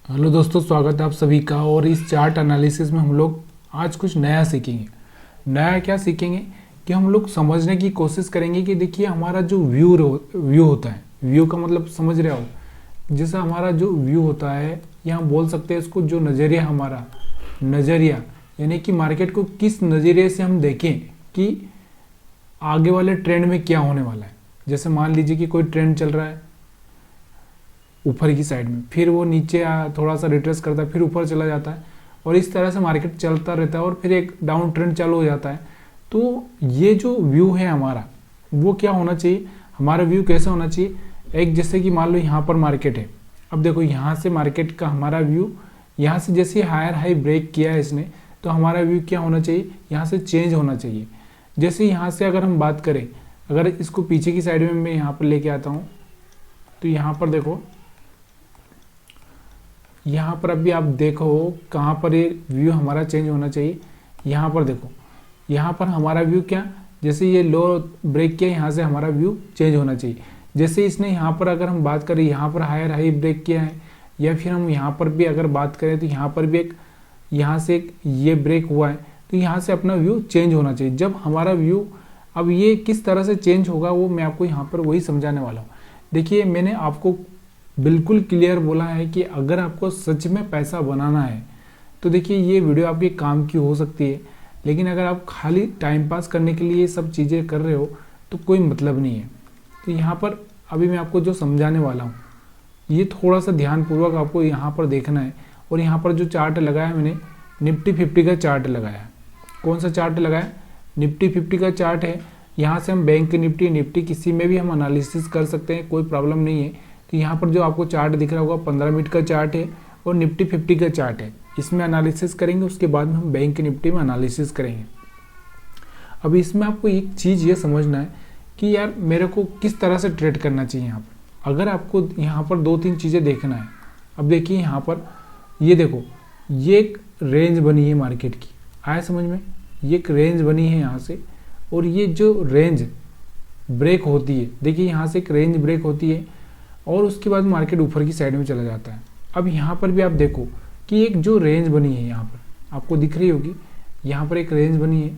Hello दोस्तों, स्वागत है आप सभी का। और इस चार्ट एनालिसिस में हम लोग आज कुछ नया सीखेंगे। नया क्या सीखेंगे कि हम लोग समझने की कोशिश करेंगे कि देखिए हमारा जो व्यू होता है, व्यू का मतलब समझ रहे हो। जैसा हमारा जो व्यू होता है, या हम बोल सकते हैं इसको जो नज़रिया, हमारा नज़रिया यानी कि मार्केट को किस नज़रिए से हम देखें कि आगे वाले ट्रेंड में क्या होने वाला है। जैसे मान लीजिए कि कोई ट्रेंड चल रहा है ऊपर की साइड में, फिर वो नीचे थोड़ा सा रिट्रेस करता है, फिर ऊपर चला जाता है, और इस तरह से मार्केट चलता रहता है और फिर एक डाउन ट्रेंड चालू हो जाता है। तो ये जो व्यू है हमारा, वो क्या होना चाहिए, हमारा व्यू कैसा होना चाहिए। एक जैसे कि मान लो यहाँ पर मार्केट है, अब देखो यहाँ से मार्केट का हमारा व्यू, यहाँ से जैसे हायर हाई ब्रेक किया है इसने, तो हमारा व्यू क्या होना चाहिए, यहाँ से चेंज होना चाहिए। जैसे यहाँ से अगर हम बात करें, अगर इसको पीछे की साइड में मैं यहाँ पर लेके आता हूँ, तो यहाँ पर देखो, यहाँ पर अभी आप देखो कहाँ पर ये व्यू हमारा चेंज होना चाहिए। यहाँ पर देखो, यहाँ पर हमारा व्यू क्या, जैसे ये लो ब्रेक किया, यहाँ से हमारा व्यू चेंज होना चाहिए। जैसे इसने यहाँ पर अगर हम बात करें, यहाँ पर हायर हाई ब्रेक किया है, या फिर हम यहाँ पर भी अगर बात करें तो यहाँ पर भी एक, यहाँ से एक ये ब्रेक हुआ है, तो यहाँ से अपना व्यू चेंज होना चाहिए। जब हमारा व्यू, अब ये किस तरह से चेंज होगा वो मैं आपको यहाँ पर वही समझाने वाला हूँ। देखिए मैंने आपको बिल्कुल क्लियर बोला है कि अगर आपको सच में पैसा बनाना है तो देखिए ये वीडियो आपके काम की हो सकती है, लेकिन अगर आप खाली टाइम पास करने के लिए ये सब चीज़ें कर रहे हो तो कोई मतलब नहीं है। तो यहाँ पर अभी मैं आपको जो समझाने वाला हूँ, ये थोड़ा सा ध्यानपूर्वक आपको यहाँ पर देखना है। और यहाँ पर जो चार्ट लगाया मैंने, निफ्टी 50 का चार्ट लगाया है। कौन सा चार्ट लगाया, निफ्टी 50 का चार्ट है। यहाँ से हम बैंक निफ्टी किसी में भी हम एनालिसिस कर सकते हैं, कोई प्रॉब्लम नहीं है। तो यहाँ पर जो आपको चार्ट दिख रहा होगा 15 मिनट का चार्ट है और निफ्टी 50 का चार्ट है, इसमें एनालिसिस करेंगे। उसके बाद में हम बैंक निफ्टी में एनालिसिस करेंगे। अभी इसमें आपको एक चीज़ ये समझना है कि यार मेरे को किस तरह से ट्रेड करना चाहिए। यहाँ पर अगर आपको यहाँ पर 2-3 चीज़ें देखना है। अब देखिए यहाँ पर ये देखो, ये एक रेंज बनी है मार्केट की, आया समझ में, ये एक रेंज बनी है यहाँ से, और ये जो रेंज ब्रेक होती है, देखिए यहाँ से एक रेंज ब्रेक होती है और उसके बाद मार्केट ऊपर की साइड में चला जाता है। अब यहाँ पर भी आप देखो कि एक जो रेंज बनी है, यहाँ पर आपको दिख रही होगी, यहाँ पर एक रेंज बनी है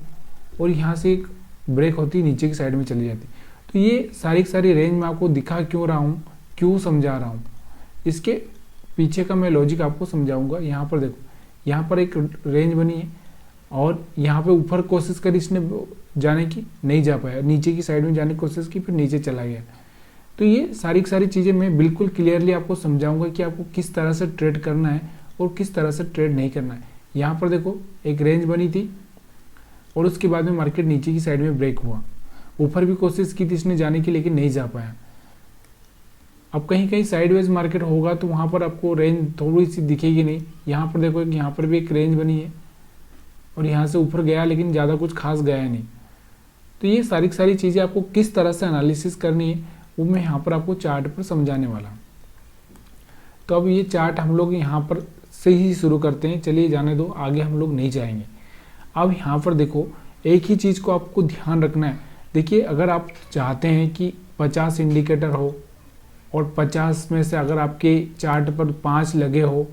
और यहाँ से एक ब्रेक होती है, नीचे की साइड में चली जाती है। तो ये सारी की सारी रेंज मैं आपको दिखा क्यों रहा हूँ, क्यों समझा रहा हूँ, इसके पीछे का मैं लॉजिक आपको समझाऊंगा। यहाँ पर देखो, यहाँ पर एक रेंज बनी है और यहाँ पे ऊपर कोशिश करी इसने जाने की, नहीं जा पाया, नीचे की साइड में जाने की कोशिश की, फिर नीचे चला गया। तो ये सारी की सारी चीज़ें मैं बिल्कुल क्लियरली आपको समझाऊंगा कि आपको किस तरह से ट्रेड करना है और किस तरह से ट्रेड नहीं करना है। यहाँ पर देखो एक रेंज बनी थी और उसके बाद में मार्केट नीचे की साइड में ब्रेक हुआ, ऊपर भी कोशिश की थी इसने जाने की, लेकिन नहीं जा पाया। अब कहीं कहीं साइडवेज मार्केट होगा तो वहाँ पर आपको रेंज थोड़ी सी दिखेगी नहीं। यहाँ पर देखो, यहाँ पर भी एक रेंज बनी है और यहाँ से ऊपर गया, लेकिन ज़्यादा कुछ खास गया नहीं। तो ये सारी की सारी चीज़ें आपको किस तरह से एनालिसिस करनी है वो मैं यहाँ पर आपको चार्ट पर समझाने वाला हूँ। तो अब ये चार्ट हम लोग यहाँ पर से ही शुरू करते हैं, चलिए जाने दो, आगे हम लोग नहीं जाएंगे। अब यहाँ पर देखो, एक ही चीज़ को आपको ध्यान रखना है। देखिए अगर आप चाहते हैं कि 50 इंडिकेटर हो और 50 में से अगर आपके चार्ट पर 5 लगे हो,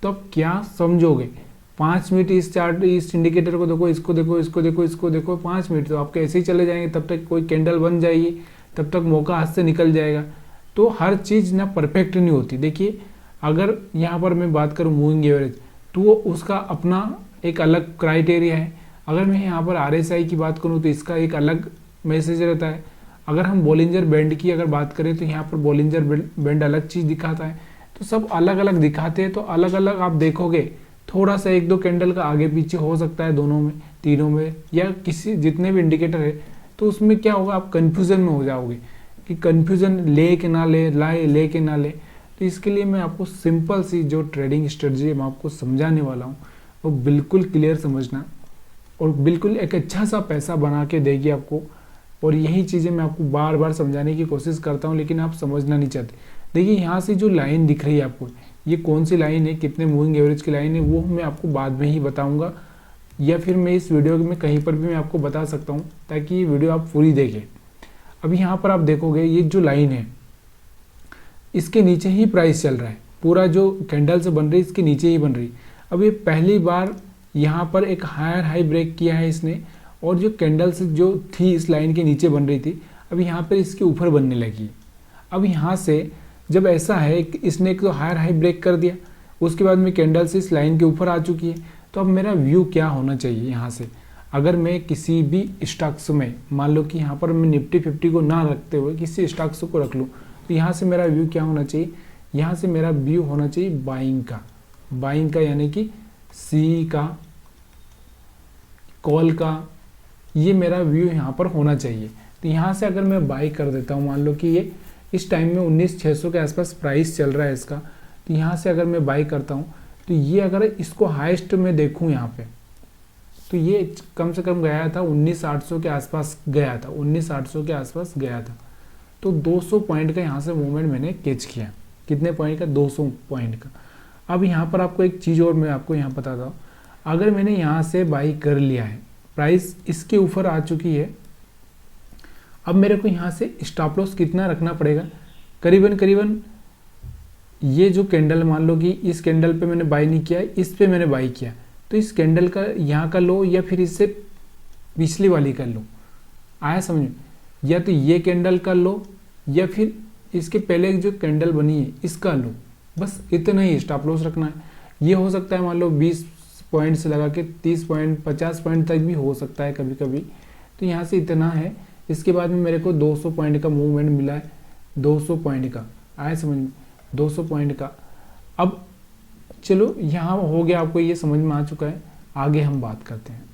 तो आप क्या समझोगे, 5 मिनट इस चार्ट, इस इंडिकेटर को देखो, इसको देखो, इसको देखो, इसको देखो, 5 मिनट तो आपके ऐसे ही चले जाएंगे। तब तक कोई कैंडल बन जाएगी, तब तक मौका हाथ से निकल जाएगा। तो हर चीज़ ना परफेक्ट नहीं होती। देखिए अगर यहाँ पर मैं बात करूँ मूविंग एवरेज, तो वो उसका अपना एक अलग क्राइटेरिया है। अगर मैं यहाँ पर RSI की बात करूँ तो इसका एक अलग मैसेज रहता है। अगर हम बॉलिंजर बैंड की अगर बात करें तो यहाँ पर बॉलिंजर बैंड अलग चीज़ दिखाता है। तो सब अलग अलग दिखाते हैं, तो अलग अलग आप देखोगे, थोड़ा सा 1-2 कैंडल का आगे पीछे हो सकता है, दोनों में, तीनों में, या किसी जितने भी इंडिकेटर है। तो उसमें क्या होगा, आप कन्फ्यूज़न में हो जाओगे कि कन्फ्यूज़न ले के ना ले, ले के ना ले। तो इसके लिए मैं आपको सिंपल सी जो ट्रेडिंग स्ट्रेटजी मैं आपको समझाने वाला हूँ वो बिल्कुल क्लियर समझना, और बिल्कुल एक अच्छा सा पैसा बना के देगी आपको। और यही चीज़ें मैं आपको बार बार समझाने की कोशिश करता हूँ, लेकिन आप समझना नहीं चाहते। देखिए यहाँ से जो लाइन दिख रही है आपको, ये कौन सी लाइन है, कितने मूविंग एवरेज की लाइन है, वो मैं आपको बाद में ही बताऊँगा, या फिर मैं इस वीडियो में कहीं पर भी मैं आपको बता सकता हूँ, ताकि ये वीडियो आप पूरी देखें। अभी यहाँ पर आप देखोगे ये जो लाइन है, इसके नीचे ही प्राइस चल रहा है। पूरा जो कैंडल्स बन रही इसके नीचे ही बन रही। अब ये पहली बार यहाँ पर एक हायर हाई ब्रेक किया है इसने, और जो कैंडल्स जो थी इस लाइन के नीचे बन रही थी अब यहाँ पर इसके ऊपर बनने लगी। अब यहाँ से जब ऐसा है कि इसने एक तो हायर हाई ब्रेक कर दिया, उसके बाद में कैंडल्स इस लाइन के ऊपर आ चुकी है, तो अब मेरा व्यू क्या होना चाहिए यहाँ से। अगर मैं किसी भी स्टॉक्स में, मान लो कि यहाँ पर मैं निफ्टी 50 को ना रखते हुए किसी स्टॉक्स को रख लूँ, तो यहाँ से मेरा व्यू क्या होना चाहिए, यहाँ से मेरा व्यू होना चाहिए बाइंग का यानी कि सी का, कॉल का, ये मेरा व्यू यहाँ पर होना चाहिए। तो यहाँ से अगर मैं बाई कर देता हूँ, मान लो कि ये इस टाइम में 19,600 के आसपास प्राइस चल रहा है इसका, तो यहाँ से अगर मैं बाई करता हूँ तो ये अगर इसको हाईएस्ट में देखूँ यहाँ पे, तो ये कम से कम गया था 19,800 के आसपास गया था, 19,800 के आसपास गया था। तो 200 पॉइंट का यहाँ से मूवमेंट मैंने कैच किया। कितने पॉइंट का? 200 पॉइंट का। अब यहाँ पर आपको एक चीज़ और मैं आपको यहाँ बताता हूँ, अगर मैंने यहाँ से बाई कर लिया है, प्राइस इसके ऊपर आ चुकी है, अब मेरे को यहाँ से स्टॉप लॉस कितना रखना पड़ेगा? करीबन ये जो कैंडल, मान लो कि इस कैंडल पे मैंने बाई नहीं किया, इस पे मैंने बाई किया, तो इस कैंडल का यहाँ का लो या फिर इससे पिछली वाली का लो, आया समझ में? या तो ये कैंडल का लो या फिर इसके पहले जो कैंडल बनी है इसका लो, बस इतना ही स्टॉप लॉस रखना है। ये हो सकता है मान लो 20 पॉइंट से लगा के 30 पॉइंट 50 पॉइंट तक भी हो सकता है कभी कभी। तो यहाँ से इतना है। इसके बाद में मेरे को 200 पॉइंट का मूवमेंट मिला है, 200 पॉइंट का, आया समझ में? 200 पॉइंट का। अब चलो यहाँ हो गया, आपको ये समझ में आ चुका है। आगे हम बात करते हैं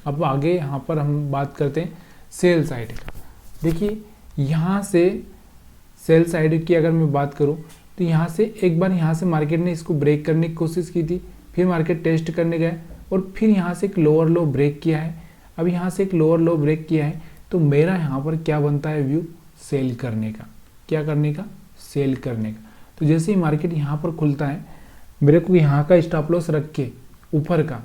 अब आगे यहाँ पर हम बात करते हैं सेल साइड का। देखिए यहाँ से सेल साइड की अगर मैं बात करूँ तो यहाँ से एक बार यहाँ से मार्केट ने इसको ब्रेक करने की कोशिश की थी, फिर मार्केट टेस्ट करने गया और फिर यहाँ से एक लोअर लो ब्रेक किया है। अब यहाँ से एक लोअर लो ब्रेक किया है, तो मेरा यहाँ पर क्या बनता है व्यू? सेल करने का। क्या करने का? सेल करने का। तो जैसे ही मार्केट यहाँ पर खुलता है, मेरे को यहाँ का स्टॉप लॉस रख के ऊपर का,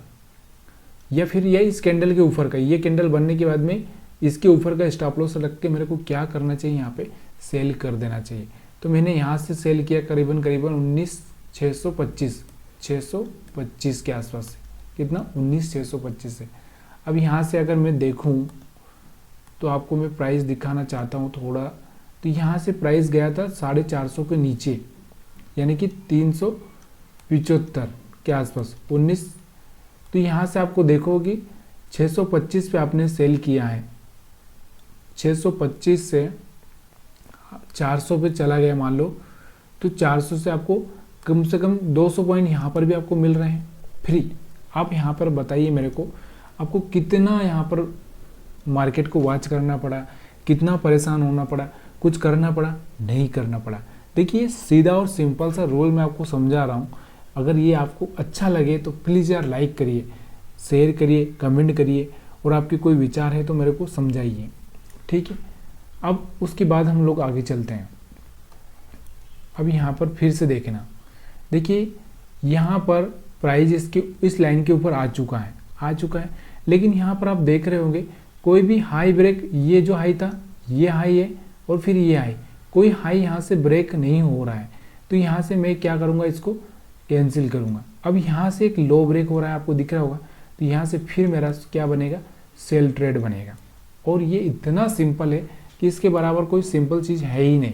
या फिर यह इस कैंडल के ऊपर का, ये कैंडल बनने के बाद में इसके ऊपर का स्टॉप लॉस रख के मेरे को क्या करना चाहिए? यहाँ पे सेल कर देना चाहिए। तो मैंने यहाँ से सेल किया करीबन 625 के आसपास से। कितना? 19,625 से। अब यहाँ से अगर मैं देखूँ तो आपको मैं प्राइस दिखाना चाहता हूँ थोड़ा। तो यहाँ से प्राइस गया था 450 के नीचे, यानी कि 375 के आसपास 19। तो यहाँ से आपको देखो कि 625 पे आपने सेल किया है, 625 से 400 पे चला गया मान लो, तो 400 से आपको कम से कम 200 पॉइंट यहाँ पर भी आपको मिल रहे हैं फ्री। आप यहाँ पर बताइए मेरे को, आपको कितना यहाँ पर मार्केट को वॉच करना पड़ा, कितना परेशान होना पड़ा, कुछ करना पड़ा? नहीं करना पड़ा। देखिए सीधा और सिंपल सा रूल मैं आपको समझा रहा हूँ। अगर ये आपको अच्छा लगे तो प्लीज़ यार लाइक करिए, शेयर करिए, कमेंट करिए, और आपके कोई विचार है तो मेरे को समझाइए, ठीक है? अब उसके बाद हम लोग आगे चलते हैं। अब यहाँ पर फिर से देखना, देखिए यहाँ पर प्राइस इसके इस लाइन के ऊपर आ चुका है, लेकिन यहाँ पर आप देख रहे होंगे कोई भी हाई ब्रेक, ये जो हाई था ये हाई है और फिर ये हाई, कोई हाई यहाँ से ब्रेक नहीं हो रहा है। तो यहाँ से मैं क्या करूँगा? इसको कैंसिल करूँगा। अब यहाँ से एक लो ब्रेक हो रहा है, आपको दिख रहा होगा, तो यहाँ से फिर मेरा क्या बनेगा? सेल ट्रेड बनेगा। और ये इतना सिंपल है कि इसके बराबर कोई सिंपल चीज़ है ही नहीं।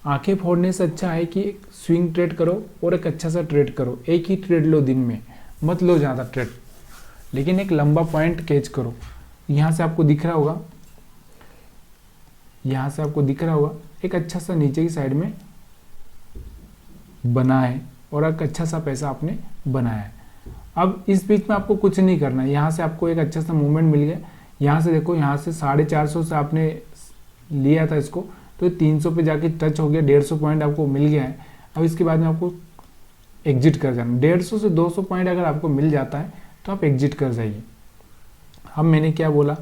आंखें फोड़ने से अच्छा है कि एक स्विंग ट्रेड करो और एक अच्छा सा ट्रेड करो। एक ही ट्रेड लो दिन में, मत लो ज़्यादा ट्रेड, लेकिन एक लंबा पॉइंट कैच करो। यहाँ से आपको दिख रहा होगा, यहाँ से आपको दिख रहा होगा एक अच्छा सा नीचे की साइड में बना है और एक अच्छा सा पैसा आपने बनाया है। अब इस बीच में आपको कुछ नहीं करना है। यहाँ से आपको एक अच्छा सा मूवमेंट मिल गया। यहाँ से देखो, यहाँ से 450 से आपने लिया था इसको, तो 300 पे जाके टच हो गया, 150 पॉइंट आपको मिल गया है। अब इसके बाद में आपको एग्जिट कर जाना। 150 से 200 पॉइंट अगर आपको मिल जाता है तो आप एग्जिट कर जाइए। अब मैंने क्या बोला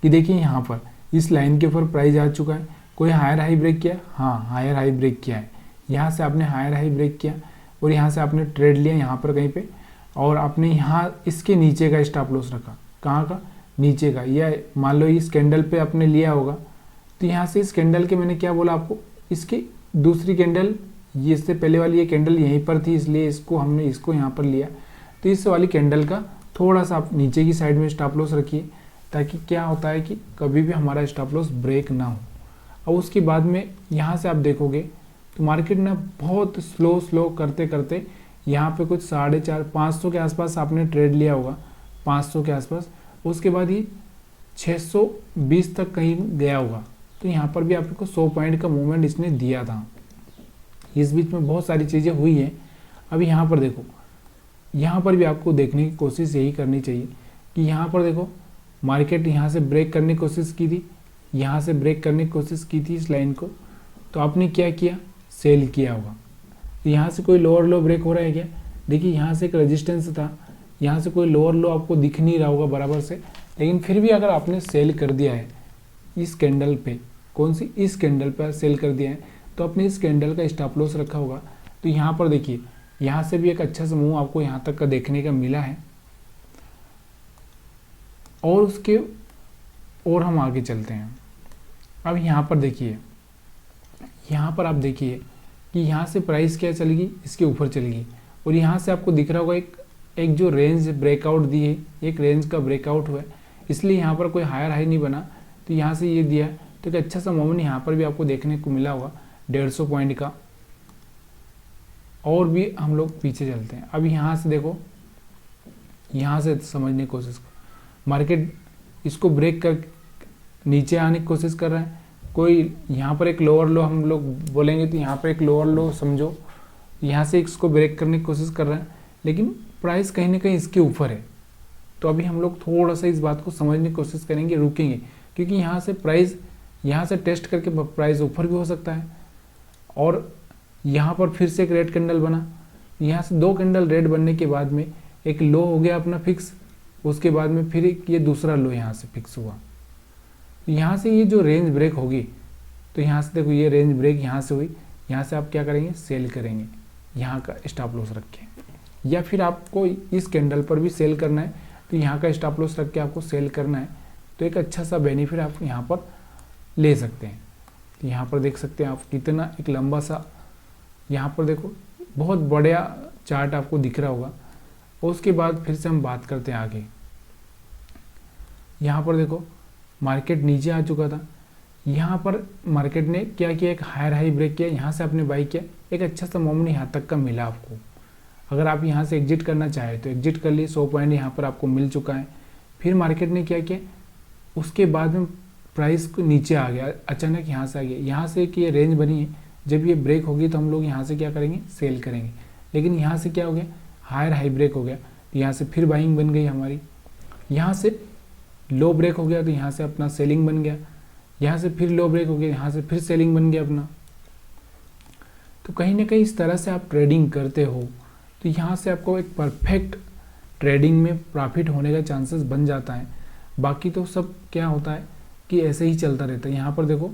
कि देखिए यहाँ पर इस लाइन के ऊपर प्राइस आ चुका है, कोई हायर हाई ब्रेक किया? हाँ, हायर हाई ब्रेक किया है। यहाँ से आपने हायर हाई ब्रेक किया और यहाँ से आपने ट्रेड लिया यहाँ पर कहीं पे, और आपने यहाँ इसके नीचे का स्टॉप लॉस रखा। कहाँ का? नीचे का। या मान लो इस कैंडल पे आपने लिया होगा, तो यहाँ से इस कैंडल के मैंने क्या बोला आपको, इसकी दूसरी कैंडल ये इससे पहले वाली ये कैंडल यहीं पर थी, इसलिए हमने इसको यहाँ पर लिया। तो इस वाली कैंडल का थोड़ा सा आप नीचे की साइड में स्टॉप लॉस रखिए, ताकि क्या होता है कि कभी भी हमारा स्टॉप लॉस ब्रेक ना हो। और उसके बाद में यहाँ से आप देखोगे तो मार्केट ना बहुत स्लो करते करते यहाँ पे कुछ 450 500 के आसपास आपने ट्रेड लिया होगा, 500 के आसपास। उसके बाद ये 620 तक कहीं गया होगा। तो यहाँ पर भी आपको 100 पॉइंट का मूवमेंट इसने दिया था। इस बीच में बहुत सारी चीज़ें हुई हैं। अभी यहाँ पर देखो, यहाँ पर भी आपको देखने की कोशिश यही करनी चाहिए कि यहाँ पर देखो मार्केट यहाँ से ब्रेक करने की कोशिश की थी, यहाँ से ब्रेक करने की कोशिश की थी इस लाइन को। तो आपने क्या किया, सेल किया होगा। तो यहाँ से कोई लोअर लो ब्रेक हो रहा है क्या? देखिए यहाँ से एक रेजिस्टेंस था, यहाँ से कोई लोअर लो आपको दिख नहीं रहा होगा बराबर से, लेकिन फिर भी अगर आपने सेल कर दिया है इस कैंडल पे, कौन सी, इस कैंडल पर सेल कर दिया है, तो आपने इस कैंडल का स्टॉप लॉस रखा होगा। तो यहाँ पर देखिए, यहाँ से भी एक अच्छा सा मूव आपको यहाँ तक का देखने का मिला है। और उसके और हम आगे चलते हैं। अब यहाँ पर देखिए, यहाँ पर आप देखिए कि यहाँ से प्राइस क्या चलेगी, इसके ऊपर चलेगी। और यहाँ से आपको दिख रहा होगा एक जो रेंज ब्रेकआउट दी है, एक रेंज का ब्रेकआउट हुआ है, इसलिए यहाँ पर कोई हायर हाई नहीं बना। तो यहाँ से ये दिया, तो एक अच्छा सा मोमेंट यहाँ पर भी आपको देखने को मिला होगा 150 पॉइंट का। और भी हम लोग पीछे चलते हैं। अब यहाँ से देखो, यहाँ से समझने की कोशिश करो, मार्केट इसको ब्रेक कर नीचे आने की कोशिश कर रहा है। कोई यहाँ पर एक लोअर लो हम लोग बोलेंगे, तो यहाँ पर एक लोअर लो समझो, यहाँ से इसको ब्रेक करने की कोशिश कर रहा है, लेकिन प्राइस कहीं ना कहीं इसके ऊपर है। तो अभी हम लोग थोड़ा सा इस बात को समझने की कोशिश करेंगे, रुकेंगे, क्योंकि यहाँ से प्राइस यहाँ से टेस्ट करके प्राइस ऊपर भी हो सकता है। और यहाँ पर फिर से एक रेड कैंडल बना, यहाँ से 2 कैंडल रेड बनने के बाद में एक लो हो गया अपना फिक्स, उसके बाद में फिर एक ये दूसरा लो यहाँ से फिक्स हुआ। यहाँ से ये जो रेंज ब्रेक होगी, तो यहाँ से देखो ये रेंज ब्रेक यहाँ से हुई, यहाँ से आप क्या करेंगे, सेल करेंगे, यहाँ का स्टॉप लॉस रख के। या फिर आपको इस कैंडल पर भी सेल करना है, तो यहाँ का स्टॉप लॉस रख के आपको सेल करना है। तो एक अच्छा सा बेनिफिट आप यहाँ पर ले सकते हैं। तो यहाँ पर देख सकते हैं आप कितना एक लंबा सा, यहाँ पर देखो बहुत बढ़िया चार्ट आपको दिख रहा होगा। और उसके बाद फिर से हम बात करते हैं आगे। यहाँ पर देखो मार्केट नीचे आ चुका था, यहाँ पर मार्केट ने क्या किया, एक हायर हाई ब्रेक किया, यहाँ से आपने बाई किया, एक अच्छा सा मोमेंट यहाँ तक का मिला आपको। अगर आप यहाँ से एग्जिट करना चाहें तो एग्जिट कर लिए, 100 पॉइंट यहाँ पर आपको मिल चुका है। फिर मार्केट ने क्या किया, उसके बाद में प्राइस को नीचे आ गया, अचानक यहाँ से आ गया, यहाँ से कि ये रेंज बनी है, जब ये ब्रेक होगी तो हम लोग यहाँ से क्या करेंगे, सेल करेंगे। लेकिन यहाँ से क्या हो गया, हायर हाई ब्रेक हो गया, तो यहाँ से फिर बाइंग बन गई हमारी। यहाँ से लो ब्रेक हो गया, तो यहाँ से अपना सेलिंग बन गया। यहाँ से फिर लो ब्रेक हो गया, यहाँ से फिर सेलिंग बन गया अपना। तो कहीं ना कहीं इस तरह से आप ट्रेडिंग करते हो, तो यहाँ से आपको एक परफेक्ट ट्रेडिंग में प्रॉफिट होने का चांसेस बन जाता है। बाकी तो सब क्या होता है कि ऐसे ही चलता रहता है। यहाँ पर देखो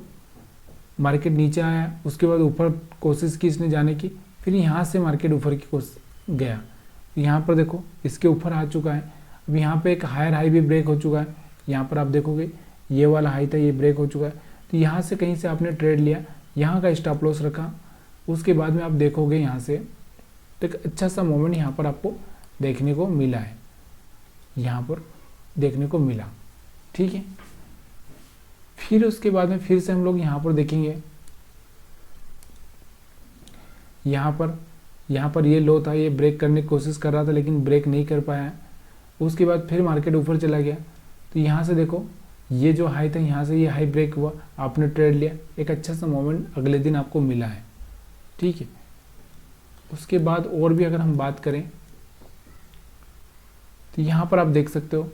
मार्केट नीचे आया, उसके बाद ऊपर कोशिश की इसने जाने की, फिर यहाँ से मार्केट ऊपर की कोशिश गया, यहाँ पर देखो इसके ऊपर आ चुका है। अब यहाँ पे एक हायर हाई भी ब्रेक हो चुका है, यहाँ पर आप देखोगे ये वाला हाई था, ये ब्रेक हो चुका है। तो यहाँ से कहीं से आपने ट्रेड लिया, यहाँ का स्टॉप लॉस रखा, उसके बाद में आप देखोगे यहाँ से तो एक अच्छा सा मोमेंट यहाँ पर आपको देखने को मिला है, यहाँ पर देखने को मिला, ठीक है। फिर उसके बाद में फिर से हम लोग यहाँ पर देखेंगे, यहाँ पर ये लो था, ये ब्रेक करने की कोशिश कर रहा था लेकिन ब्रेक नहीं कर पाया। उसके बाद फिर मार्केट ऊपर चला गया, तो यहाँ से देखो ये जो हाई था, यहाँ से ये हाई ब्रेक हुआ, आपने ट्रेड लिया, एक अच्छा सा मोमेंट अगले दिन आपको मिला है, ठीक है। उसके बाद और भी अगर हम बात करें तो यहाँ पर आप देख सकते हो,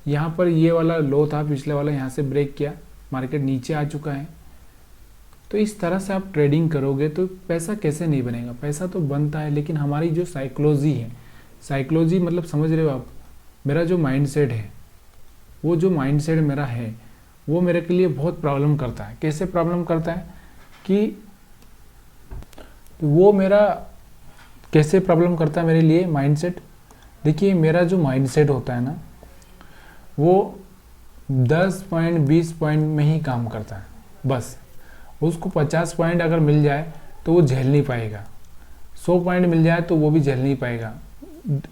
यहाँ पर ये वाला लो था पिछले वाला, यहाँ से ब्रेक किया, मार्केट नीचे आ चुका है। तो इस तरह से आप ट्रेडिंग करोगे तो पैसा कैसे नहीं बनेगा, पैसा तो बनता है, लेकिन हमारी जो साइकोलॉजी है, साइकोलॉजी मतलब समझ रहे हो आप, मेरा जो माइंडसेट है, वो जो माइंडसेट मेरा है वो मेरे के लिए बहुत प्रॉब्लम करता है। कैसे प्रॉब्लम करता है कि वो मेरा कैसे प्रॉब्लम करता है मेरे लिए माइंडसेट। देखिए मेरा जो माइंडसेट होता है ना, वो 10 पॉइंट 20 पॉइंट में ही काम करता है बस। उसको 50 पॉइंट अगर मिल जाए तो वो झेल नहीं पाएगा। 100 पॉइंट मिल जाए तो वो भी झेल नहीं पाएगा।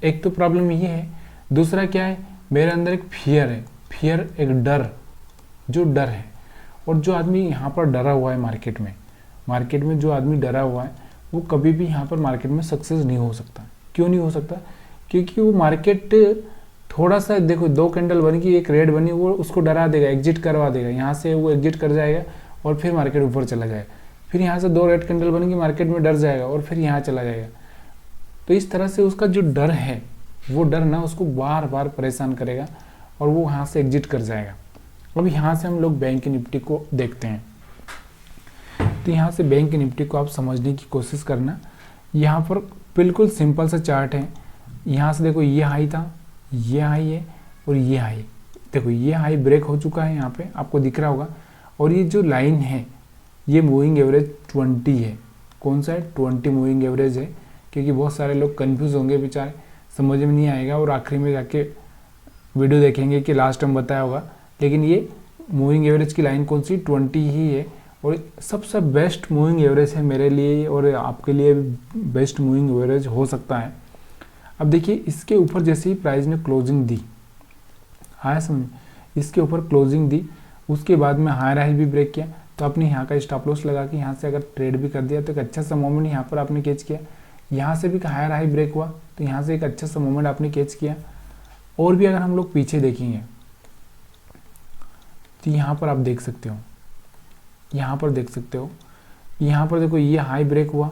एक तो प्रॉब्लम ये है। दूसरा क्या है, मेरे अंदर एक फियर है, फियर एक डर, जो डर है। और जो आदमी यहाँ पर डरा हुआ है मार्केट में जो आदमी डरा हुआ है वो कभी भी यहाँ पर मार्केट में सक्सेस नहीं हो सकता। क्यों नहीं हो सकता? क्योंकि वो मार्केट थोड़ा सा, देखो 2 कैंडल बनी कि एक रेड बनी, वो उसको डरा देगा, एग्जिट करवा देगा, यहाँ से वो एग्जिट कर जाएगा और फिर मार्केट ऊपर चला जाएगा। फिर यहाँ से 2 रेड कैंडल बनेगी, मार्केट में डर जाएगा और फिर यहाँ चला जाएगा। तो इस तरह से उसका जो डर है, वो डर ना उसको बार बार परेशान करेगा और वो यहाँ से एग्जिट कर जाएगा। अब यहाँ से हम लोग बैंक निफ्टी को देखते हैं। तो यहाँ से बैंक निफ्टी को आप समझने की कोशिश करना। यहाँ पर बिल्कुल सिंपल सा चार्ट है। यहाँ से देखो ये हाई था, ये हाई है और ये हाई। देखो ये हाई ब्रेक हो चुका है, यहाँ पे आपको दिख रहा होगा। और ये जो लाइन है ये मूविंग एवरेज 20 है। कौन सा है? 20 मूविंग एवरेज है। क्योंकि बहुत सारे लोग कंफ्यूज होंगे बेचारे, समझ में नहीं आएगा और आखिरी में जाके वीडियो देखेंगे कि लास्ट टाइम बताया होगा। लेकिन ये मूविंग एवरेज की लाइन कौन सी? 20 ही है और सबसे बेस्ट मूविंग एवरेज है मेरे लिए और आपके लिए भी बेस्ट मूविंग एवरेज हो सकता है। अब देखिए इसके ऊपर जैसे ही प्राइस ने क्लोजिंग दी, आया समझ, इसके ऊपर क्लोजिंग दी, उसके बाद में हायर हाई भी ब्रेक किया। तो आपने यहाँ का स्टॉप लॉस लगा के यहाँ से अगर ट्रेड भी कर दिया तो एक अच्छा सा मोमेंट यहाँ पर आपने कैच किया। यहाँ से भी हायर हाई ब्रेक हुआ तो यहाँ से एक अच्छा सा मोमेंट आपने कैच किया। और भी अगर हम लोग पीछे देखेंगे तो यहाँ पर आप देख सकते हो, यहाँ पर देख सकते हो, यहाँ पर देखो ये हाई ब्रेक हुआ।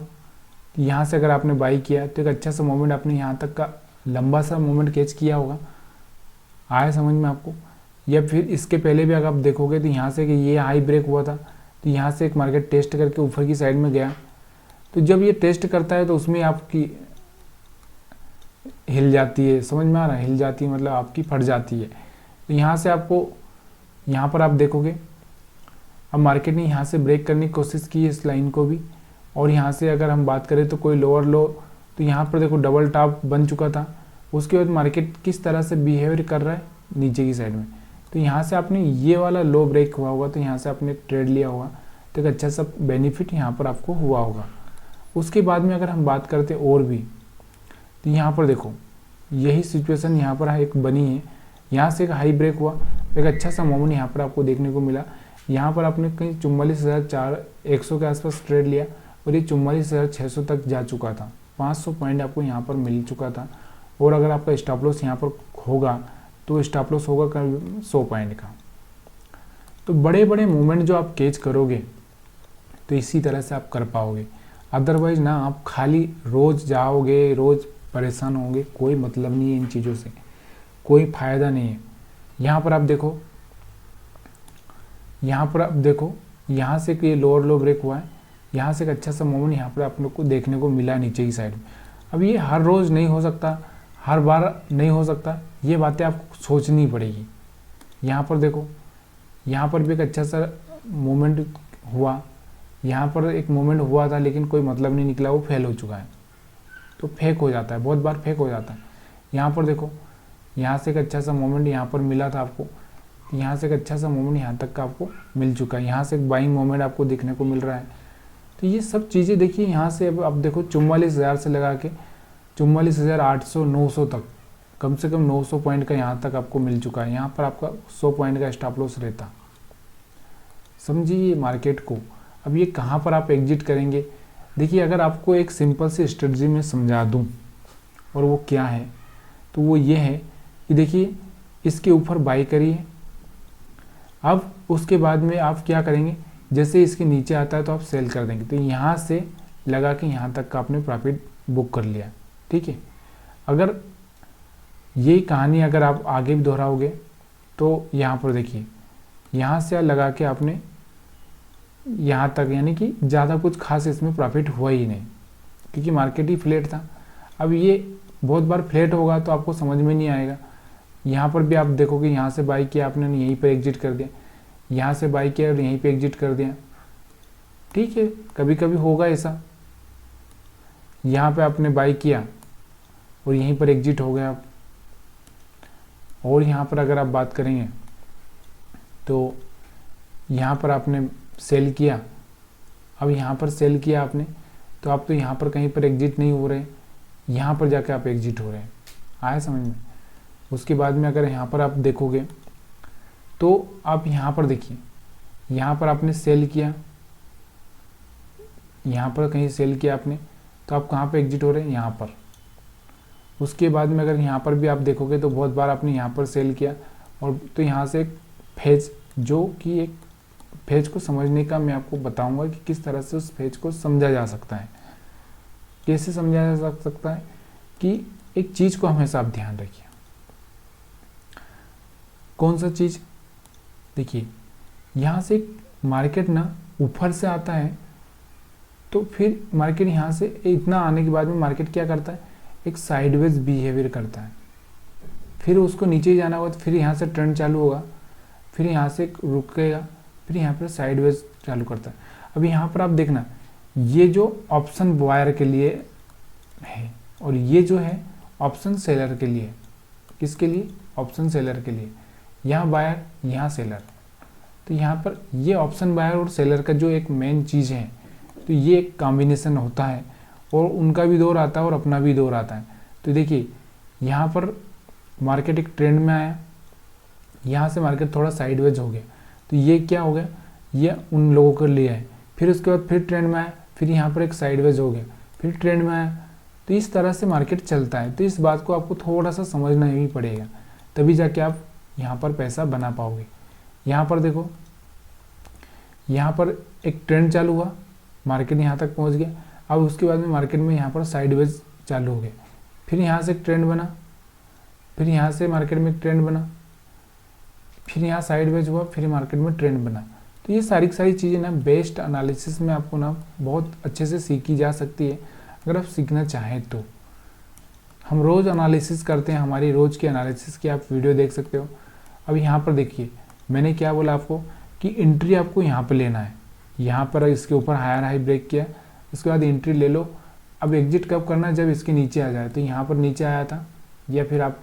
यहाँ से अगर आपने बाई किया तो एक अच्छा सा मोमेंट आपने यहाँ तक का लंबा सा मोमेंट कैच किया होगा। आया समझ में आपको? या फिर इसके पहले भी अगर आप देखोगे तो यहाँ से कि ये हाई ब्रेक हुआ था तो यहाँ से एक मार्केट टेस्ट करके ऊपर की साइड में गया। तो जब ये टेस्ट करता है तो उसमें आपकी हिल जाती है, समझ में आ रहा है? हिल जाती है मतलब आपकी फट जाती है। तो यहाँ से आपको, यहाँ पर आप देखोगे अब मार्केट ने यहाँ से ब्रेक करने की कोशिश की इस लाइन को भी। और यहाँ से अगर हम बात करें तो कोई लोअर लो, तो यहाँ पर देखो डबल टॉप बन चुका था। उसके बाद मार्केट किस तरह से बिहेवियर कर रहा है नीचे की साइड में। तो यहाँ से आपने ये वाला लो ब्रेक हुआ होगा तो यहाँ से आपने ट्रेड लिया होगा तो एक अच्छा सा बेनिफिट यहाँ पर आपको हुआ होगा। उसके बाद में अगर हम बात करते और भी तो यहाँ पर देखो यही सिचुएशन यहाँ पर एक बनी है। यहाँ से एक हाई ब्रेक हुआ, एक अच्छा सा मोमेंट यहाँ पर आपको देखने को मिला। यहाँ पर आपने कहीं 44,100 के आसपास ट्रेड लिया और ये 44,600 तक जा चुका था। 500 पॉइंट आपको यहाँ पर मिल चुका था। और अगर आपका स्टॉप लॉस यहाँ पर होगा तो स्टॉप लॉस होगा करीब 100 पॉइंट का। तो बड़े बड़े मूवमेंट जो आप कैच करोगे तो इसी तरह से आप कर पाओगे। अदरवाइज ना आप खाली रोज़ जाओगे, रोज़ परेशान होंगे, कोई मतलब नहीं है इन चीज़ों से, कोई फ़ायदा नहीं है। यहाँ पर आप देखो, यहाँ पर आप देखो, यहाँ से ये लोअर लो ब्रेक हुआ है, यहाँ से एक अच्छा सा मोमेंट यहाँ पर आप लोग को देखने को मिला नीचे की साइड में। अब ये हर रोज़ नहीं हो सकता, हर बार नहीं हो सकता, ये बातें आपको सोचनी पड़ेगी। यहाँ पर देखो, यहाँ पर भी एक अच्छा सा मोमेंट हुआ, यहाँ पर एक मोमेंट हुआ था लेकिन कोई मतलब नहीं निकला, वो फेल हो चुका है। तो फेक हो जाता है, बहुत बार फेक हो जाता है। यहाँ पर देखो, यहाँ से एक अच्छा सा मोमेंट यहाँ पर मिला था आपको, यहाँ से एक अच्छा सा मोमेंट यहाँ तक का आपको मिल चुका है। यहाँ से एक बाइंग मोमेंट आपको देखने को मिल रहा है। तो ये सब चीज़ें देखिए, यहाँ से अब आप देखो 44,000 से लगा के 44,800 900 तक, कम से कम 900 पॉइंट का यहाँ तक आपको मिल चुका है। यहाँ पर आपका 100 पॉइंट का स्टॉप लॉस रहता। समझिए मार्केट को। अब ये कहाँ पर आप एग्जिट करेंगे? देखिए, अगर आपको एक सिंपल सी स्ट्रेटजी में समझा दूँ और वो क्या है, तो वो ये है कि देखिए इसके ऊपर बाई करिए। अब उसके बाद में आप क्या करेंगे, जैसे इसके नीचे आता है तो आप सेल कर देंगे। तो यहाँ से लगा के यहाँ तक का आपने प्रॉफिट बुक कर लिया, ठीक है। अगर यही कहानी अगर आप आगे भी दोहराओगे तो यहाँ पर देखिए, यहाँ से लगा के आपने यहाँ तक, यानी कि ज़्यादा कुछ खास इसमें प्रॉफिट हुआ ही नहीं क्योंकि मार्केट ही फ्लैट था। अब ये बहुत बार फ्लैट होगा तो आपको समझ में नहीं आएगा। यहाँ पर भी आप देखोगे, यहाँ से बाई किया आपने, यहीं पर एग्जिट कर दिया, यहाँ से बाई किया और यहीं पे एग्जिट कर दिया, ठीक है। कभी कभी होगा ऐसा, यहाँ पे आपने बाई किया और यहीं पर एग्जिट हो गया आप। और यहाँ पर अगर आप बात करेंगे तो यहाँ पर आपने सेल किया, अब यहाँ पर सेल किया आपने तो आप तो यहाँ पर कहीं पर एग्जिट नहीं हो रहे, यहाँ पर जाके आप एग्जिट हो रहे हैं। आया समझ में। उसके बाद में अगर यहाँ पर आप देखोगे तो आप यहाँ पर देखिए, यहाँ पर आपने सेल किया, यहाँ पर कहीं सेल किया आपने, तो आप कहाँ पे एग्जिट हो रहे हैं, यहाँ पर। उसके बाद में अगर यहाँ पर भी आप देखोगे तो बहुत बार आपने यहाँ पर सेल किया, और तो यहाँ से एक फेज, जो कि एक फेज को समझने का मैं आपको बताऊंगा कि किस तरह से उस फेज को समझा जा सकता है। कैसे समझा जा सकता है कि एक चीज़ को हमेशा आप ध्यान रखिए। कौन सा चीज़? देखिए, यहाँ से मार्केट ना ऊपर से आता है, तो फिर मार्केट यहाँ से इतना आने के बाद में मार्केट क्या करता है, एक साइडवेज बिहेवियर करता है। फिर उसको नीचे जाना होगा तो फिर यहाँ से ट्रेंड चालू होगा, फिर यहाँ से रुकेगा, फिर यहाँ पर साइडवेज चालू करता है। अब यहाँ पर आप देखना, ये जो ऑप्शन बायर के लिए है और ये जो है ऑप्शन सेलर के लिए। किसके लिए? ऑप्शन सेलर के लिए। यहाँ बायर, यहाँ सेलर। तो यहाँ पर ये ऑप्शन बायर और सेलर का जो एक मेन चीज़ है, तो ये एक कॉम्बिनेशन होता है, और उनका भी दौर आता है और अपना भी दौर आता है। तो देखिए, यहाँ पर मार्केट एक ट्रेंड में आया, यहाँ से मार्केट थोड़ा साइडवेज हो गया, तो ये क्या हो गया, ये उन लोगों के लिए है। फिर उसके बाद फिर ट्रेंड में आया, फिर यहाँ पर एक साइडवेज हो गया, फिर ट्रेंड में आया। तो इस तरह से मार्केट चलता है। तो इस बात को आपको थोड़ा सा समझना ही पड़ेगा, तभी जाके आप यहाँ पर पैसा बना पाओगे। यहाँ पर देखो, यहाँ पर एक ट्रेंड चालू हुआ, मार्केट यहाँ तक पहुँच गया। अब उसके बाद में मार्केट में यहाँ पर साइडवेज चालू हो गया, फिर यहाँ से एक ट्रेंड बना, फिर यहाँ से मार्केट में एक ट्रेंड बना, फिर यहाँ साइडवेज हुआ, फिर मार्केट में ट्रेंड बना। तो ये सारी चीज़ें ना बेस्ट एनालिसिस में आपको ना बहुत अच्छे से सीखी जा सकती है, अगर आप सीखना चाहें तो। हम रोज़ एनालिसिस करते हैं, हमारी रोज़ की एनालिसिस की आप वीडियो देख सकते हो। अब यहाँ पर देखिए, मैंने क्या बोला आपको कि एंट्री आपको यहाँ पर लेना है। यहाँ पर इसके ऊपर हायर हाई ब्रेक किया, उसके बाद एंट्री ले लो। अब एग्जिट कब करना है, जब इसके नीचे आ जाए। तो यहाँ पर नीचे आया था, या फिर आप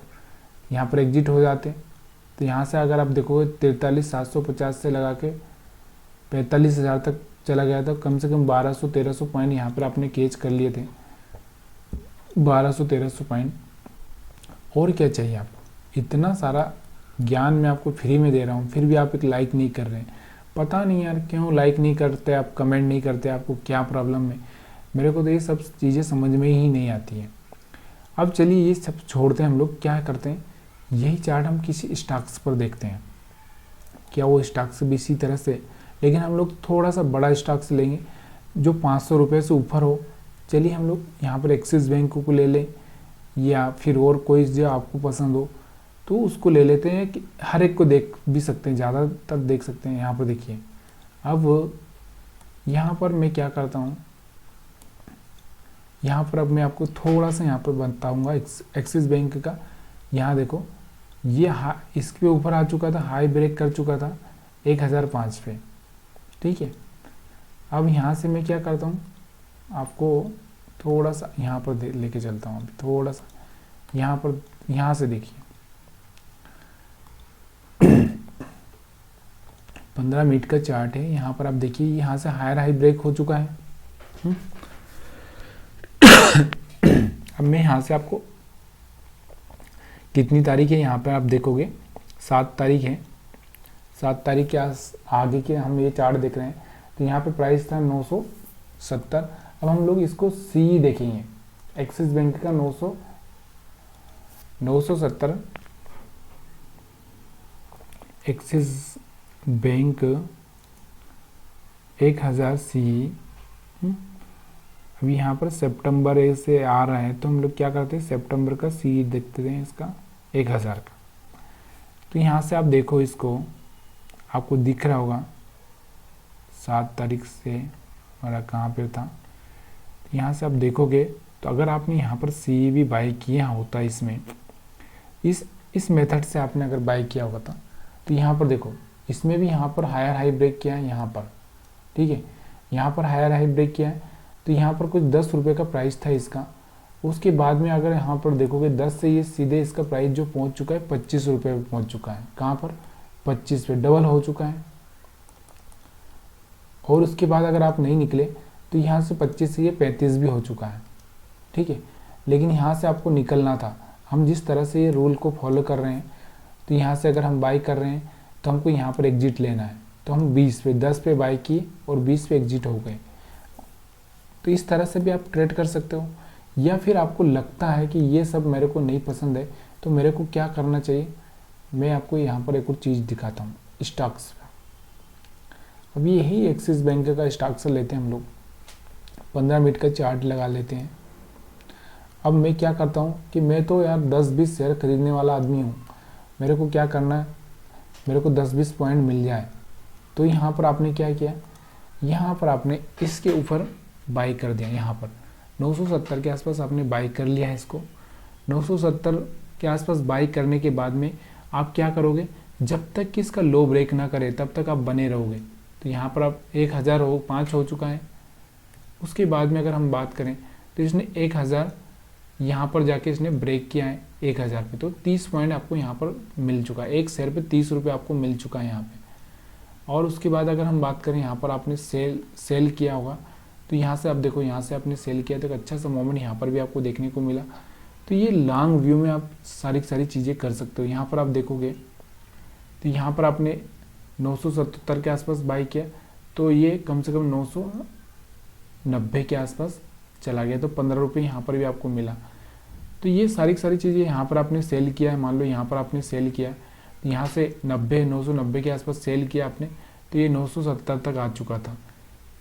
यहाँ पर एग्जिट हो जाते। तो यहाँ से अगर आप देखोगे 43,750 से लगा के 45,000 तक चला गया था, कम से कम 1200-1300 पॉइंट यहाँ पर आपने कैच कर लिए थे। 1200-1300 पॉइंट। और क्या चाहिए आपको? इतना सारा ज्ञान मैं आपको फ्री में दे रहा हूँ, फिर भी आप एक लाइक नहीं कर रहे हैं। पता नहीं यार क्यों लाइक नहीं करते, आप कमेंट नहीं करते, आपको क्या प्रॉब्लम है? मेरे को तो ये सब चीज़ें समझ में ही नहीं आती है। अब चलिए ये सब छोड़ते हैं, हम लोग क्या करते हैं, यही चार्ट हम किसी स्टॉक्स पर देखते हैं। क्या वो स्टॉक्स भी इसी तरह से, लेकिन हम लोग थोड़ा सा बड़ा स्टॉक्स लेंगे जो 500 रुपये से ऊपर हो। चलिए हम लोग यहाँ पर एक्सिस बैंक को ले लें, या फिर और कोई जो आपको पसंद हो तो उसको ले लेते हैं, कि हर एक को देख भी सकते हैं, ज़्यादातर देख सकते हैं। यहाँ पर देखिए, अब यहाँ पर मैं क्या करता हूँ, यहाँ पर अब मैं आपको थोड़ा सा यहाँ पर बताऊँगा एक्सिस बैंक का। यहाँ देखो, ये इसके ऊपर आ चुका था, हाई ब्रेक कर चुका था 1005 पे, ठीक है। अब यहाँ से मैं क्या करता हूँ, आपको थोड़ा सा यहाँ पर लेके चलता हूँ। अभी थोड़ा सा यहाँ पर, यहाँ से देखिए 15 मिनट का चार्ट है। यहाँ पर आप देखिए, यहाँ से हायर हाई ब्रेक हो चुका है। अब मैं यहाँ से आपको कितनी तारीख है यहाँ पर आप देखोगे, 7 तारीख है। 7 तारीख के आगे के हम ये चार्ट देख रहे हैं। तो यहाँ पे प्राइस था 970। अब हम लोग इसको सी देखेंगे, एक्सिस बैंक का 970, एक्सिस बैंक 1000 सी। अभी यहाँ पर सितंबर से आ रहा है, तो हम लोग क्या करते हैं, सितंबर का सी देखते हैं, इसका 1000 का। तो यहाँ से आप देखो, इसको आपको दिख रहा होगा 7 तारीख से हमारा कहाँ पे था। यहाँ से आप देखोगे, तो अगर आपने यहाँ पर सी भी बाई किया होता इसमें, इस मेथड से आपने अगर बाई किया होगा तो यहाँ पर देखो, इसमें भी यहाँ पर हायर हाई ब्रेक किया है यहाँ पर, ठीक है। यहाँ पर हायर हाई ब्रेक किया है, तो यहाँ पर कुछ 10 रुपये का प्राइस था इसका। उसके बाद में अगर यहाँ पर देखोगे 10 से ये सीधे इसका प्राइस जो पहुँच चुका है 25 रुपये पे पहुँच चुका है। कहाँ पर? 25 पे, डबल हो चुका है। और उसके बाद अगर आप नहीं निकले तो यहाँ से 25 से ये 35 भी हो चुका है, ठीक है। लेकिन यहाँ से आपको निकलना था, हम जिस तरह से ये रूल को फॉलो कर रहे हैं, तो यहाँ से अगर हम बाई कर रहे हैं तो हमको यहाँ पर एग्जिट लेना है। तो हम 10 पे बाई किए और 20 पे एग्जिट हो गए। तो इस तरह से भी आप ट्रेड कर सकते हो। या फिर आपको लगता है कि ये सब मेरे को नहीं पसंद है, तो मेरे को क्या करना चाहिए, मैं आपको यहाँ पर एक और चीज़ दिखाता हूँ, स्टॉक्स। अब यही एक्सिस बैंक का स्टॉक्स लेते हैं हम लोग, 15 मिनट का चार्ट लगा लेते हैं। अब मैं क्या करता हूँ कि मैं तो यार 10-20 शेयर खरीदने वाला आदमी हूँ, मेरे को क्या करना है, मेरे को 10-20 पॉइंट मिल जाए। तो यहाँ पर आपने क्या किया, यहाँ पर आपने इसके ऊपर बाई कर दिया। यहाँ पर 970 के आसपास आपने बाई कर लिया है इसको। 970 के आसपास बाई करने के बाद में आप क्या करोगे, जब तक कि इसका लो ब्रेक ना करे तब तक आप बने रहोगे। तो यहाँ पर आप 1005 हो चुका है। उसके बाद में अगर हम बात करें तो इसने 1000 यहाँ पर जाके इसने ब्रेक किया है 1000 पे, तो 30 पॉइंट आपको यहाँ पर मिल चुका है। एक शेयर पे 30 रुपये आपको मिल चुका है यहाँ पे। और उसके बाद अगर हम बात करें, यहाँ पर आपने सेल किया होगा, तो यहाँ से आप देखो, यहाँ से आपने सेल किया तो एक अच्छा सा मोमेंट यहाँ पर भी आपको देखने को मिला। तो ये लॉन्ग व्यू में आप सारी चीज़ें कर सकते हो। यहाँ पर आप देखोगे तो यहाँ पर आपने 977 के आसपास बाई किया, तो ये कम से कम 990 के आसपास चला गया, तो 15 रुपये यहाँ पर भी आपको मिला। तो ये सारी चीज़ें यहाँ पर आपने सेल किया है। मान लो यहाँ पर आपने सेल किया, तो यहाँ से 990 के आसपास सेल किया आपने, तो ये 970 तक आ चुका था।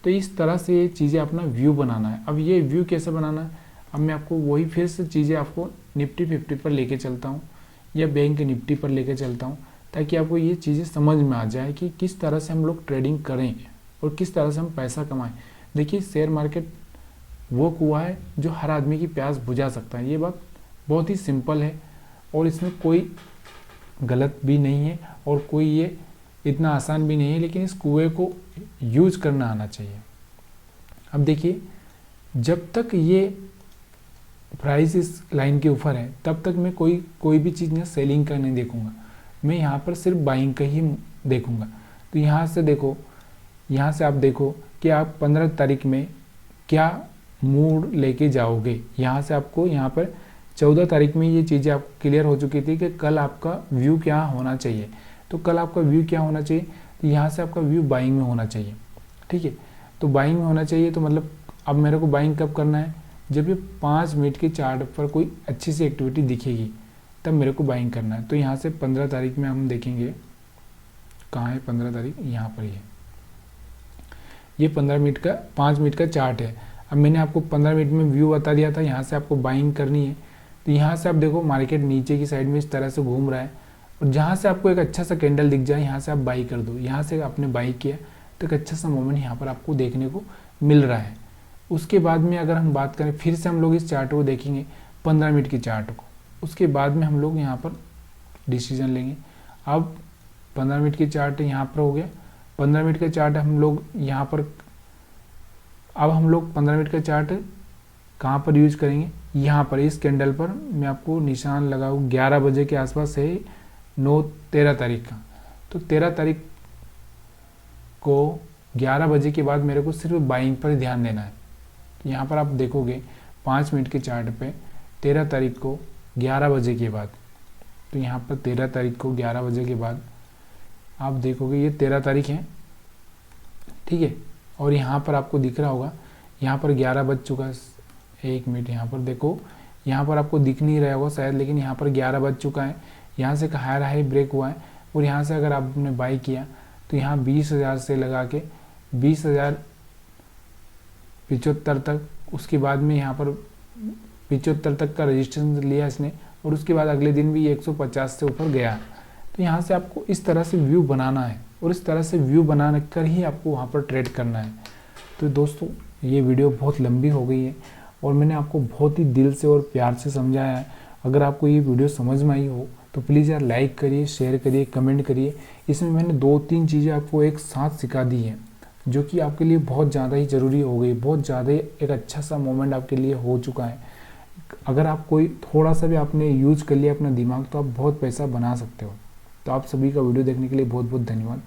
तो इस तरह से ये चीज़ें अपना व्यू बनाना है। अब ये व्यू कैसे बनाना है, अब मैं आपको वही फिर से चीज़ें आपको निफ्टी 50 पर लेके चलता हूँ या बैंक निफ्टी पर लेके चलता हूँ, ताकि आपको ये चीज़ें समझ में आ जाए कि किस तरह से हम लोग ट्रेडिंग करें और किस तरह से हम पैसा कमाएं। देखिए, शेयर मार्केट वो कुआं है जो हर आदमी की प्यास बुझा सकता है। ये बात बहुत ही सिंपल है और इसमें कोई गलत भी नहीं है और कोई ये इतना आसान भी नहीं है, लेकिन इस कुएं को यूज करना आना चाहिए। अब देखिए, जब तक ये प्राइस इस लाइन के ऊपर है तब तक मैं कोई भी चीज़ ना सेलिंग का नहीं देखूंगा, मैं यहाँ पर सिर्फ बाइंग का ही देखूंगा। तो यहाँ से देखो, यहाँ से आप देखो कि आप 15 तारीख में क्या मूड लेके जाओगे। यहाँ से आपको यहाँ पर 14 तारीख में ये चीज़ें आपको क्लियर हो चुकी थी कि कल आपका व्यू क्या होना चाहिए। तो कल आपका व्यू क्या होना चाहिए, तो यहाँ से आपका व्यू बाइंग में होना चाहिए, ठीक है। तो बाइंग में होना चाहिए, तो मतलब अब मेरे को बाइंग कब करना है, जब ये 5 मिनट के चार्ट पर कोई अच्छी सी एक्टिविटी दिखेगी तब मेरे को बाइंग करना है। तो यहाँ से 15 तारीख में हम देखेंगे, कहाँ है 15 तारीख, यहाँ पर ही है। ये 5 मिनट का चार्ट है। अब मैंने आपको 15 मिनट में व्यू बता दिया था, यहाँ से आपको बाइंग करनी है। तो यहाँ से आप देखो, मार्केट नीचे की साइड में इस तरह से घूम रहा है और जहाँ से आपको एक अच्छा सा कैंडल दिख जाए, यहाँ से आप बाई कर दो। यहाँ से आपने बाई किया तो एक अच्छा सा मोमेंट यहाँ पर आपको देखने को मिल रहा है। उसके बाद में अगर हम बात करें, फिर से हम लोग इस चार्ट को देखेंगे, 15 मिनट के चार्ट को। उसके बाद में हम लोग यहाँ पर डिसीजन लेंगे। अब 15 मिनट के चार्ट यहाँ पर हो गया। 15 मिनट का चार्ट हम लोग यहाँ पर, अब हम लोग 15 मिनट का चार्ट कहाँ पर यूज करेंगे, यहाँ पर इस कैंडल पर मैं आपको निशान लगाऊँ 11 बजे के आसपास है, 13 तारीख का। तो 13 तारीख को 11 बजे के बाद मेरे को सिर्फ बाइंग पर ध्यान देना है। यहाँ पर आप देखोगे 5 मिनट के चार्ट पे 13 तारीख को 11 बजे के बाद, तो यहाँ पर 13 तारीख को 11 बजे के बाद आप देखोगे ये 13 तारीख है, ठीक है। और यहाँ पर आपको दिख रहा होगा, यहाँ पर 11 बज चुका है। 1 मिनट, यहाँ पर देखो, यहाँ पर आपको दिख नहीं रहा होगा शायद, लेकिन यहाँ पर 11 बज चुका है। यहाँ से हायर हाई ब्रेक हुआ है और यहाँ से अगर आपने बाई किया तो यहाँ 20,000 से लगा के 20,075 तक, उसके बाद में यहाँ पर 75 तक का रजिस्ट्रेशन लिया इसने और उसके बाद अगले दिन भी 150 से ऊपर गया। तो यहाँ से आपको इस तरह से व्यू बनाना है और इस तरह से व्यू बना कर ही आपको वहाँ पर ट्रेड करना है। तो दोस्तों, ये वीडियो बहुत लंबी हो गई है और मैंने आपको बहुत ही दिल से और प्यार से समझाया है। अगर आपको ये वीडियो समझ में आई हो तो प्लीज़ यार लाइक करिए, शेयर करिए, कमेंट करिए। इसमें मैंने 2-3 चीज़ें आपको एक साथ सिखा दी हैं जो कि आपके लिए बहुत ज़्यादा ही ज़रूरी हो गई, बहुत ज़्यादा एक अच्छा सा मोमेंट आपके लिए हो चुका है। अगर आप कोई थोड़ा सा भी आपने यूज कर लिया अपना दिमाग, तो आप बहुत पैसा बना सकते हो। तो आप सभी का वीडियो देखने के लिए बहुत बहुत धन्यवाद।